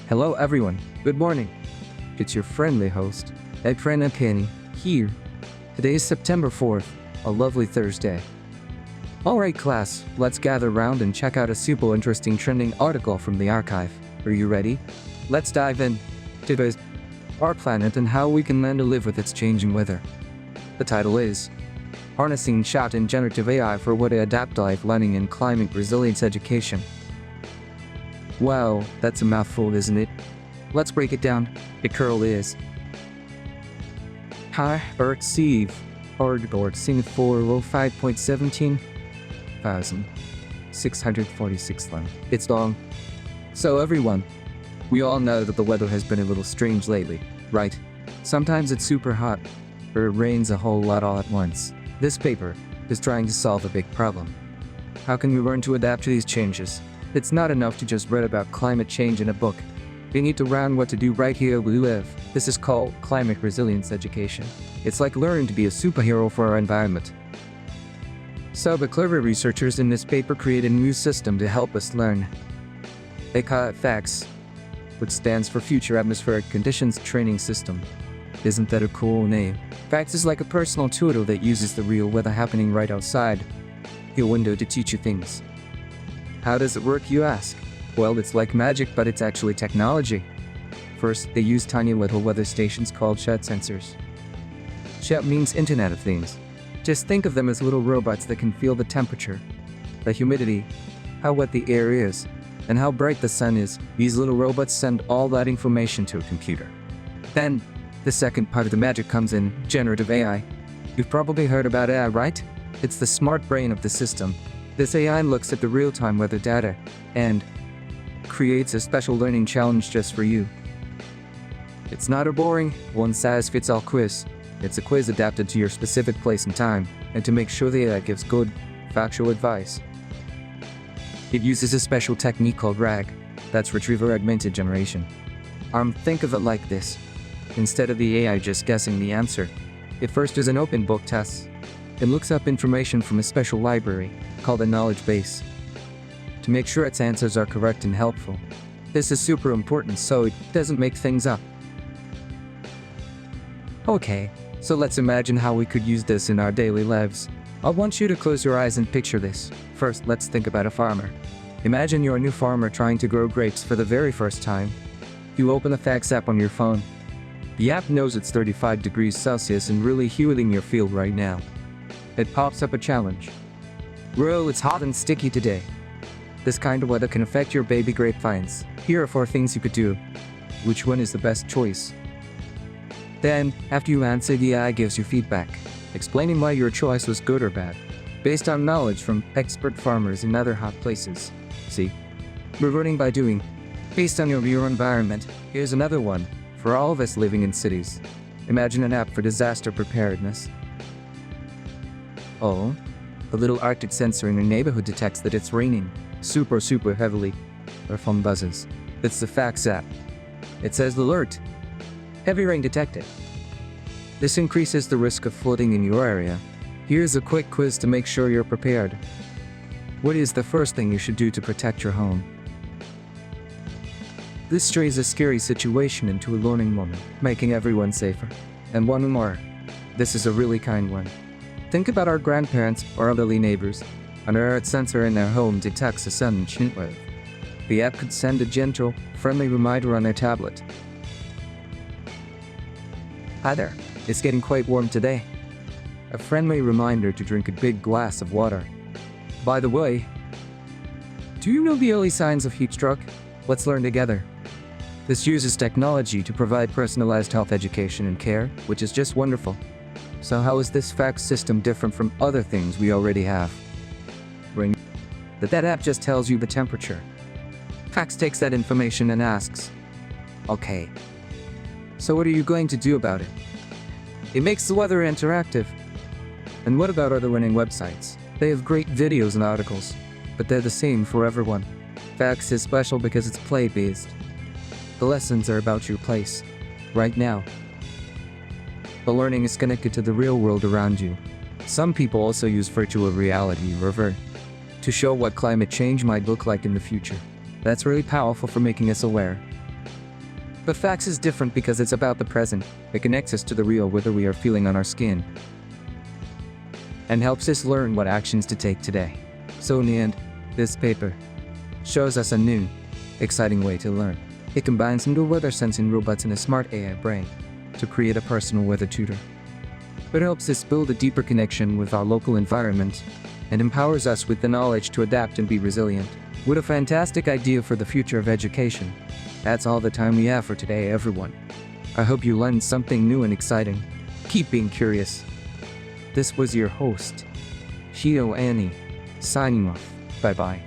Hello everyone, good morning. It's your friendly host, ichino-ani, here. Today is September 4th, a lovely Thursday. Alright class, let's gather round and check out a super interesting trending article from the archive. Are you ready? Let's dive in. Today's our planet and how we can learn to live with its changing weather. The title is Harnessing IoT and Generative AI for Water Adaptive Learning and Climate Resilience Education. Wow, that's a mouthful, isn't it? Let's break it down. The curl is Hi, Earth Sieve, Hardboard Sing 405.17,646 long. It's long. So everyone, we all know that the weather has been a little strange lately, right? Sometimes it's super hot, or it rains a whole lot all at once. This paper is trying to solve a big problem. How can we learn to adapt to these changes? It's not enough to just read about climate change in a book. We need to learn what to do right here where we live. This is called climate resilience education. It's like learning to be a superhero for our environment. So the clever researchers in this paper created a new system to help us learn. They call it FACS, which stands for Future Atmospheric Conditions Training System. Isn't that a cool name? FACS is like a personal tutor that uses the real weather happening right outside your window to teach you things. How does it work, you ask? Well, it's like magic, but it's actually technology. First, they use tiny little weather stations called IoT sensors. IoT means Internet of Things. Just think of them as little robots that can feel the temperature, the humidity, how wet the air is, and how bright the sun is. These little robots send all that information to a computer. Then, the second part of the magic comes in generative AI. You've probably heard about AI, right? It's the smart brain of the system. This AI looks at the real-time weather data and creates a special learning challenge just for you. It's not a boring, one-size-fits-all quiz. It's a quiz adapted to your specific place and time, and to make sure the AI gives good, factual advice. It uses a special technique called RAG, that's Retriever Augmented Generation. Think of it like this. Instead of the AI just guessing the answer, it first does an open book test. It looks up information from a special library, called a knowledge base, to make sure its answers are correct and helpful. This is super important so it doesn't make things up. Okay, so let's imagine how we could use this in our daily lives. I want you to close your eyes and picture this. First, let's think about a farmer. Imagine you're a new farmer trying to grow grapes for the very first time. You open the FACS app on your phone. The app knows it's 35 degrees Celsius and really humid in your field right now. It pops up a challenge. Bro, it's hot and sticky today. This kind of weather can affect your baby grapevines. Here are 4 things you could do. Which one is the best choice? Then, after you answer, the AI gives you feedback, explaining why your choice was good or bad, based on knowledge from expert farmers in other hot places. See? We're learning by doing. Based on your environment, here's another one, for all of us living in cities. Imagine an app for disaster preparedness. Oh, the little Arctic sensor in your neighborhood detects that it's raining super heavily, or phone buzzes. It's the FACS app. It says alert, heavy rain detected. This increases the risk of flooding in your area. Here's a quick quiz to make sure you're prepared. What is the first thing you should do to protect your home? This strays a scary situation into a learning moment, making everyone safer. And one more. This is a really kind one. Think about our grandparents or elderly neighbors. An earth sensor in their home detects a sudden heat wave. The app could send a gentle, friendly reminder on their tablet. Hi there, it's getting quite warm today. A friendly reminder to drink a big glass of water. By the way, do you know the early signs of heat stroke? Let's learn together. This uses technology to provide personalized health education and care, which is just wonderful. So how is this FACS system different from other things we already have? That app just tells you the temperature. FACS takes that information and asks, okay, so what are you going to do about it? It makes the weather interactive. And what about other learning websites? They have great videos and articles, but they're the same for everyone. FACS is special because it's play-based. The lessons are about your place, right now. The learning is connected to the real world around you. Some people also use virtual reality or VR to show what climate change might look like in the future. That's really powerful for making us aware. But facts is different because it's about the present. It connects us to the real weather we are feeling on our skin and helps us learn what actions to take today. So in the end, this paper shows us a new, exciting way to learn. It combines indoor weather sensing robots and a smart AI brain to create a personal weather tutor. It helps us build a deeper connection with our local environment and empowers us with the knowledge to adapt and be resilient. What a fantastic idea for the future of education. That's all the time we have for today, everyone. I hope you learned something new and exciting. Keep being curious. This was your host, ichino-ani, signing off. Bye-bye.